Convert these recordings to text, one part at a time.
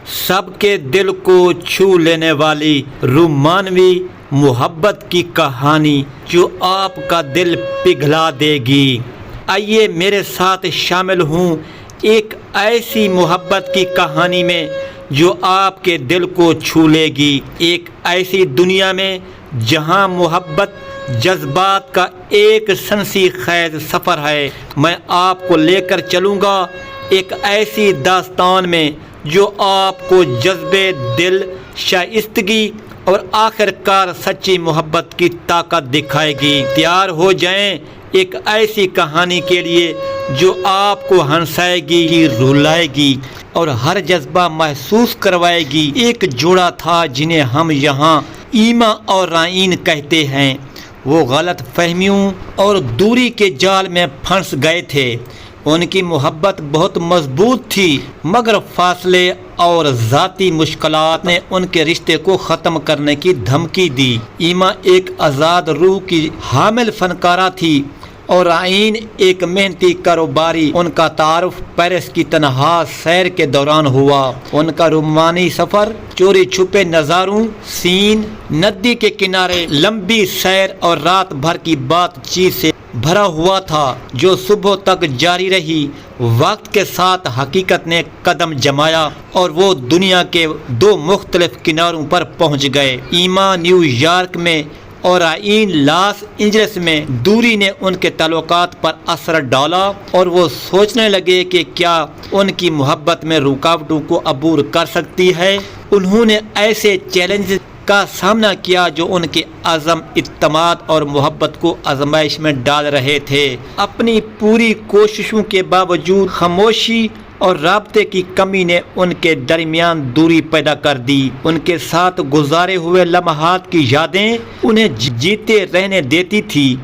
سب کے دل کو چھو لینے والی رومانوی محبت کی کہانی جو آپ کا دل پگھلا دے گی۔ آئیے میرے ساتھ شامل ہوں ایک ایسی محبت کی کہانی میں جو آپ کے دل کو چھو لے گی، ایک ایسی دنیا میں جہاں محبت جذبات کا ایک سنسی خیز سفر ہے۔ میں آپ کو لے کر چلوں گا ایک ایسی داستان میں جو آپ کو جذبے دل، شائستگی اور آخر کار سچی محبت کی طاقت دکھائے گی۔ تیار ہو جائیں ایک ایسی کہانی کے لیے جو آپ کو ہنسائے گی، رلائے گی اور ہر جذبہ محسوس کروائے گی۔ ایک جوڑا تھا جنہیں ہم یہاں ایما اور رائین کہتے ہیں۔ وہ غلط فہمیوں اور دوری کے جال میں پھنس گئے تھے۔ ان کی محبت بہت مضبوط تھی، مگر فاصلے اور ذاتی مشکلات نے ان کے رشتے کو ختم کرنے کی دھمکی دی۔ ایما ایک آزاد روح کی حامل فنکارہ تھی اور رائین ایک محنتی کاروباری۔ ان کا تعارف پیرس کی تنہا سیر کے دوران ہوا۔ ان کا رومانی سفر چوری چھپے نظاروں، سین، ندی کے کنارے لمبی سیر اور رات بھر کی بات چیت سے بھرا ہوا تھا جو صبح تک جاری رہی۔ وقت کے ساتھ حقیقت نے قدم جمایا اور وہ دنیا کے دو مختلف کناروں پر پہنچ گئے۔ ایما نیو یارک میں اور رائین لاس اینجلس میں۔ دوری نے ان کے تعلقات پر اثر ڈالا اور وہ سوچنے لگے کہ کیا ان کی محبت میں رکاوٹوں کو عبور کر سکتی ہے۔ انہوں نے ایسے چیلنج کا سامنا کیا جو ان کے عزم، اعتماد اور محبت کو آزمائش میں ڈال رہے تھے۔ اپنی پوری کوششوں کے باوجود خاموشی اور رابطے کی کمی نے ان کے درمیان دوری پیدا کر دی۔ ان کے ساتھ گزارے ہوئے لمحات کی یادیں انہیں جیتے رہنے دیتی تھی،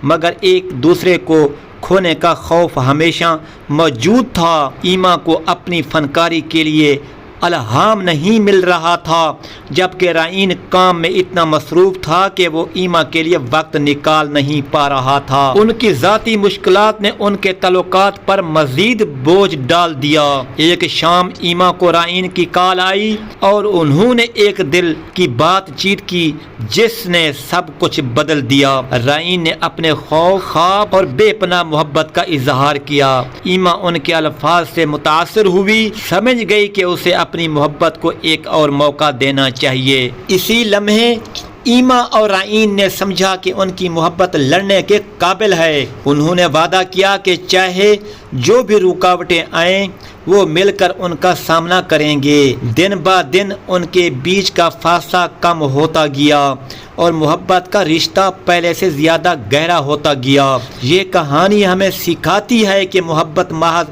مگر ایک دوسرے کو کھونے کا خوف ہمیشہ موجود تھا۔ ایما کو اپنی فنکاری کے لیے الہام نہیں مل رہا تھا، جبکہ رائین کام میں اتنا مصروف تھا کہ وہ ایما کے لیے وقت نکال نہیں پا رہا تھا۔ ان کی ذاتی مشکلات نے ان کے تعلقات پر مزید بوجھ ڈال دیا۔ ایک شام ایما کو رائین کی کال آئی اور انہوں نے ایک دل کی بات چیت کی جس نے سب کچھ بدل دیا۔ رائین نے اپنے خوف، خواب اور بے پناہ محبت کا اظہار کیا۔ ایما ان کے الفاظ سے متاثر ہوئی، سمجھ گئی کہ اسے اپنی محبت کو ایک اور موقع دینا چاہیے۔ اسی لمحے ایما اور رائین نے سمجھا کہ ان کی محبت لڑنے کے قابل ہے۔ انہوں نے وعدہ کیا کہ چاہے جو بھی رکاوٹیں آئیں وہ مل کر ان کا سامنا کریں گے۔ دن بہ دن ان کے بیچ کا فاصلہ کم ہوتا گیا اور محبت کا رشتہ پہلے سے زیادہ گہرا ہوتا گیا۔ یہ کہانی ہمیں سکھاتی ہے کہ محبت محض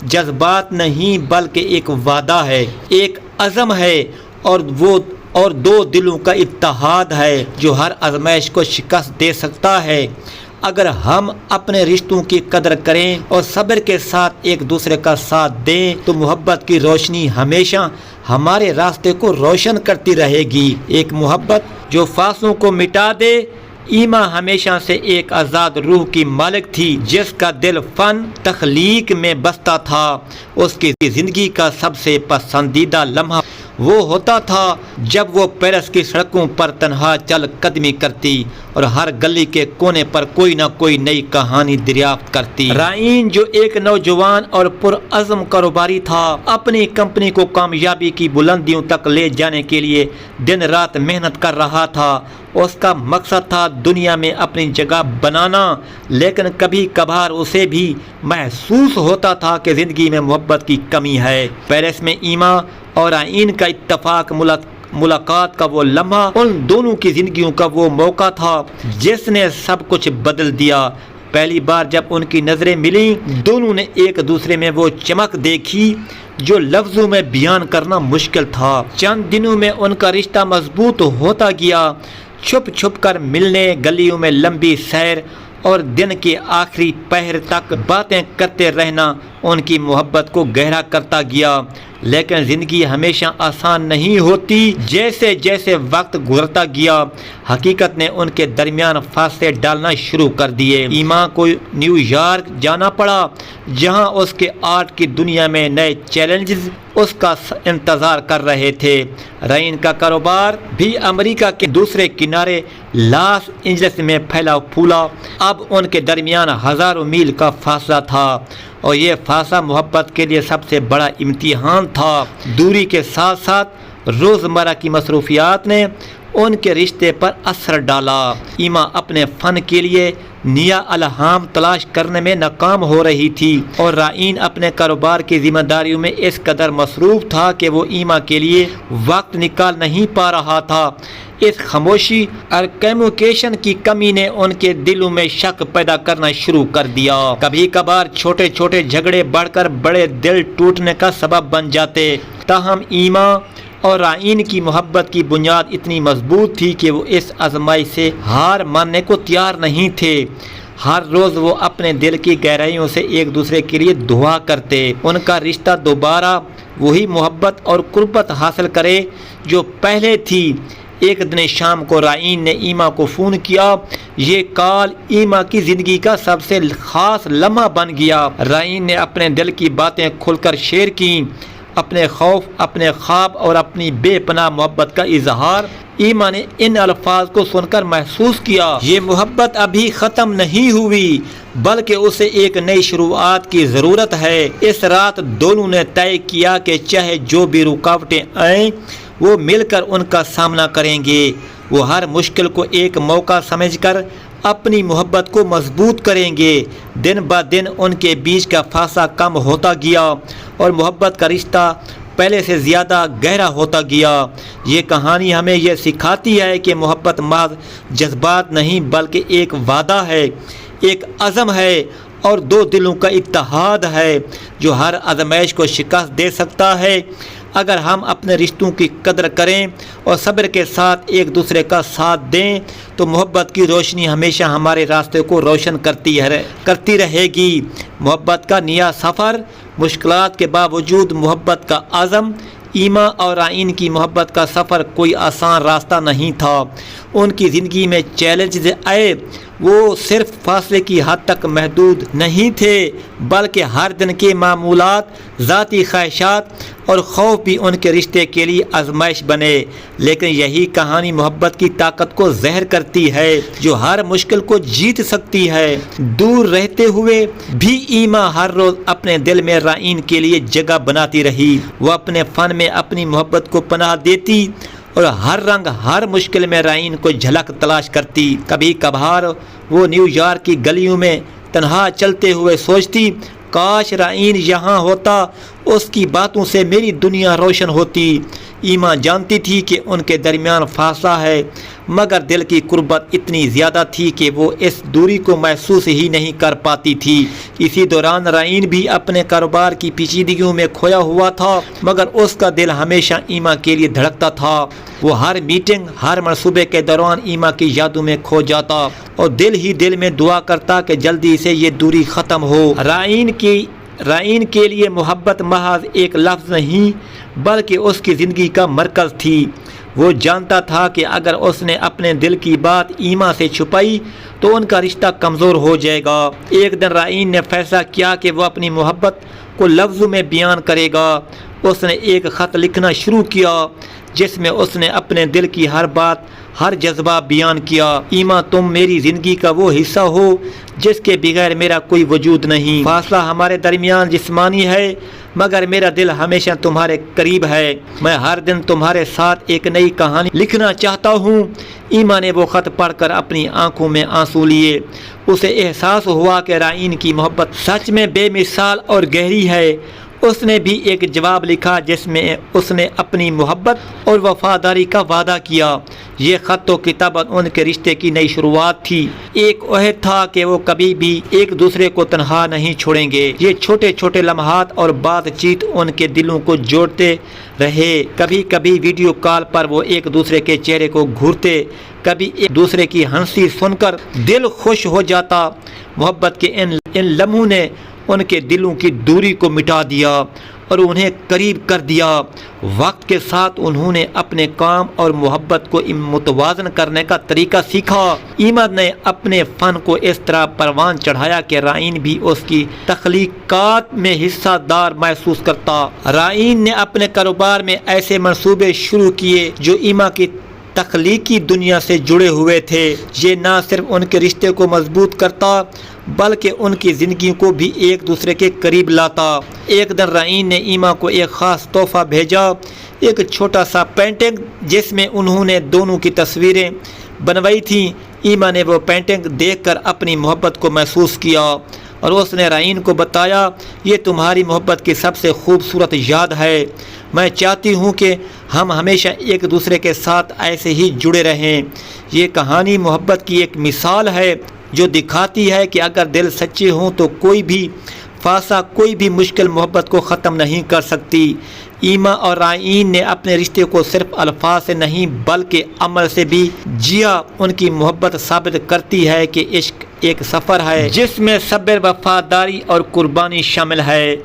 جذبات نہیں بلکہ ایک وعدہ ہے، ایک عزم ہے اور دو دلوں کا اتحاد ہے جو ہر آزمائش کو شکست دے سکتا ہے۔ اگر ہم اپنے رشتوں کی قدر کریں اور صبر کے ساتھ ایک دوسرے کا ساتھ دیں تو محبت کی روشنی ہمیشہ ہمارے راستے کو روشن کرتی رہے گی۔ ایک محبت جو فاصلوں کو مٹا دے۔ ایما ہمیشہ سے ایک آزاد روح کی مالک تھی جس کا دل فن تخلیق میں بستا تھا۔ اس کی زندگی کا سب سے پسندیدہ لمحہ وہ ہوتا تھا جب وہ پیرس کی سڑکوں پر تنہا چل قدمی کرتی اور ہر گلی کے کونے پر کوئی نہ کوئی نئی کہانی دریافت کرتی۔ رائین جو ایک نوجوان اور پرعزم کاروباری تھا، اپنی کمپنی کو کامیابی کی بلندیوں تک لے جانے کے لیے دن رات محنت کر رہا تھا۔ اس کا مقصد تھا دنیا میں اپنی جگہ بنانا، لیکن کبھی کبھار اسے بھی محسوس ہوتا تھا کہ زندگی میں محبت کی کمی ہے۔ پیرس میں ایما اور رائین کا اتفاق ملاقات کا وہ لمحہ ان دونوں کی زندگیوں کا وہ موقع تھا جس نے سب کچھ بدل دیا۔ پہلی بار جب ان کی نظریں ملیں دونوں نے ایک دوسرے میں وہ چمک دیکھی جو لفظوں میں بیان کرنا مشکل تھا۔ چند دنوں میں ان کا رشتہ مضبوط ہوتا گیا۔ چھپ چھپ کر ملنے، گلیوں میں لمبی سیر اور دن کے آخری پہر تک باتیں کرتے رہنا ان کی محبت کو گہرا کرتا گیا۔ لیکن زندگی ہمیشہ آسان نہیں ہوتی۔ جیسے جیسے وقت گزرتا گیا حقیقت نے ان کے درمیان فاصلے ڈالنا شروع کر دیے۔ ایما کو نیو یارک جانا پڑا جہاں اس کے آرٹ کی دنیا میں نئے چیلنجز اس کا انتظار کر رہے تھے۔ رائن کا کاروبار بھی امریکہ کے دوسرے کنارے لاس اینجلس میں پھیلا پھولا۔ اب ان کے درمیان ہزاروں میل کا فاصلہ تھا اور یہ فاصلہ محبت کے لیے سب سے بڑا امتحان تھا۔ دوری کے ساتھ ساتھ روزمرہ کی مصروفیات نے ان کے رشتے پر اثر ڈالا۔ ایما اپنے فن کے لیے نیا الہام تلاش کرنے میں ناکام ہو رہی تھی اور رائن اپنے کاروبار کی ذمہ داریوں میں اس قدر مصروف تھا کہ وہ ایما کے لیے وقت نکال نہیں پا رہا تھا۔ اس خاموشی اور کمیونیکیشن کی کمی نے ان کے دلوں میں شک پیدا کرنا شروع کر دیا۔ کبھی کبھار چھوٹے چھوٹے جھگڑے بڑھ کر بڑے دل ٹوٹنے کا سبب بن جاتے۔ تاہم ایما اور رائن کی محبت کی بنیاد اتنی مضبوط تھی کہ وہ اس آزمائش سے ہار ماننے کو تیار نہیں تھے۔ ہر روز وہ اپنے دل کی گہرائیوں سے ایک دوسرے کے لیے دعا کرتے، ان کا رشتہ دوبارہ وہی محبت اور قربت حاصل کرے جو پہلے تھی۔ ایک دن شام کو رائن نے ایما کو فون کیا۔ یہ کال ایما کی زندگی کا سب سے خاص لمحہ بن گیا۔ رائن نے اپنے دل کی باتیں کھل کر شیئر کیں، اپنے خوف، اپنے خواب اور اپنی بے پناہ محبت کا اظہار۔ ایما نے ان الفاظ کو سن کر محسوس کیا یہ محبت ابھی ختم نہیں ہوئی بلکہ اسے ایک نئی شروعات کی ضرورت ہے۔ اس رات دونوں نے طے کیا کہ چاہے جو بھی رکاوٹیں آئیں وہ مل کر ان کا سامنا کریں گے۔ وہ ہر مشکل کو ایک موقع سمجھ کر اپنی محبت کو مضبوط کریں گے۔ دن بہ دن ان کے بیچ کا فاصلہ کم ہوتا گیا اور محبت کا رشتہ پہلے سے زیادہ گہرا ہوتا گیا۔ یہ کہانی ہمیں یہ سکھاتی ہے کہ محبت محض جذبات نہیں بلکہ ایک وعدہ ہے، ایک عزم ہے اور دو دلوں کا اتحاد ہے جو ہر آزمائش کو شکست دے سکتا ہے۔ اگر ہم اپنے رشتوں کی قدر کریں اور صبر کے ساتھ ایک دوسرے کا ساتھ دیں تو محبت کی روشنی ہمیشہ ہمارے راستے کو روشن کرتی رہے گی۔ محبت کا نیا سفر، مشکلات کے باوجود محبت کا عزم۔ ایما اور رائن کی محبت کا سفر کوئی آسان راستہ نہیں تھا۔ ان کی زندگی میں چیلنجز آئے، وہ صرف فاصلے کی حد تک محدود نہیں تھے بلکہ ہر دن کے معمولات، ذاتی خواہشات اور خوف بھی ان کے رشتے کے لیے آزمائش بنے۔ لیکن یہی کہانی محبت کی طاقت کو ظاہر کرتی ہے جو ہر مشکل کو جیت سکتی ہے۔ دور رہتے ہوئے بھی ایما ہر روز اپنے دل میں رائن کے لیے جگہ بناتی رہی۔ وہ اپنے فن میں اپنی محبت کو پناہ دیتی اور ہر رنگ، ہر مشکل میں رائن کو جھلک تلاش کرتی۔ کبھی کبھار وہ نیو یارک کی گلیوں میں تنہا چلتے ہوئے سوچتی، کاش رائن یہاں ہوتا، اس کی باتوں سے میری دنیا روشن ہوتی۔ ایما جانتی تھی کہ ان کے درمیان فاصلہ ہے مگر دل کی قربت اتنی زیادہ تھی کہ وہ اس دوری کو محسوس ہی نہیں کر پاتی تھی۔ اسی دوران رائن بھی اپنے کاروبار کی پیچیدگیوں میں کھویا ہوا تھا مگر اس کا دل ہمیشہ ایما کے لیے دھڑکتا تھا۔ وہ ہر میٹنگ، ہر منصوبے کے دوران ایما کی یادوں میں کھو جاتا اور دل ہی دل میں دعا کرتا کہ جلدی سے یہ دوری ختم ہو۔ رائن کے لیے محبت محض ایک لفظ نہیں بلکہ اس کی زندگی کا مرکز تھی۔ وہ جانتا تھا کہ اگر اس نے اپنے دل کی بات ایما سے چھپائی تو ان کا رشتہ کمزور ہو جائے گا۔ ایک دن رائن نے فیصلہ کیا کہ وہ اپنی محبت کو لفظوں میں بیان کرے گا۔ اس نے ایک خط لکھنا شروع کیا جس میں اس نے اپنے دل کی ہر بات، ہر جذبہ بیان کیا۔ ایما، تم میری زندگی کا وہ حصہ ہو جس کے بغیر میرا کوئی وجود نہیں۔ فاصلہ ہمارے درمیان جسمانی ہے مگر میرا دل ہمیشہ تمہارے قریب ہے۔ میں ہر دن تمہارے ساتھ ایک نئی کہانی لکھنا چاہتا ہوں۔ ایما نے وہ خط پڑھ کر اپنی آنکھوں میں آنسو لیے۔ اسے احساس ہوا کہ رائن کی محبت سچ میں بے مثال اور گہری ہے۔ اس نے بھی ایک جواب لکھا جس میں اس نے اپنی محبت اور وفاداری کا وعدہ کیا۔ یہ خط تو کتاباً ان کے رشتے کی نئی شروعات تھی، ایک عہد تھا کہ وہ کبھی بھی ایک دوسرے کو تنہا نہیں چھوڑیں گے۔ یہ چھوٹے چھوٹے لمحات اور بات چیت ان کے دلوں کو جوڑتے رہے۔ کبھی کبھی ویڈیو کال پر وہ ایک دوسرے کے چہرے کو گھورتے، کبھی ایک دوسرے کی ہنسی سن کر دل خوش ہو جاتا۔ محبت کے ان لمحوں نے ان کے دلوں کی دوری کو مٹا دیا اور انہیں قریب کر دیا۔ وقت کے ساتھ انہوں نے اپنے کام اور محبت کو متوازن کرنے کا طریقہ سیکھا۔ ایما نے اپنے فن کو اس طرح پروان چڑھایا کہ رائن بھی اس کی تخلیقات میں حصہ دار محسوس کرتا۔ رائن نے اپنے کاروبار میں ایسے منصوبے شروع کیے جو ایما کی تخلیقی دنیا سے جڑے ہوئے تھے۔ یہ نہ صرف ان کے رشتے کو مضبوط کرتا بلکہ ان کی زندگی کو بھی ایک دوسرے کے قریب لاتا۔ ایک دن رائن نے ایما کو ایک خاص تحفہ بھیجا، ایک چھوٹا سا پینٹنگ جس میں انہوں نے دونوں کی تصویریں بنوائی تھیں۔ ایما نے وہ پینٹنگ دیکھ کر اپنی محبت کو محسوس کیا اور اس نے رائن کو بتایا، یہ تمہاری محبت کی سب سے خوبصورت یاد ہے۔ میں چاہتی ہوں کہ ہم ہمیشہ ایک دوسرے کے ساتھ ایسے ہی جڑے رہیں۔ یہ کہانی محبت کی ایک مثال ہے جو دکھاتی ہے کہ اگر دل سچے ہوں تو کوئی بھی فاصلہ، کوئی بھی مشکل محبت کو ختم نہیں کر سکتی۔ ایما اور رائن نے اپنے رشتے کو صرف الفاظ سے نہیں بلکہ عمل سے بھی جیا۔ ان کی محبت ثابت کرتی ہے کہ عشق ایک سفر ہے جس میں صبر، وفاداری اور قربانی شامل ہے۔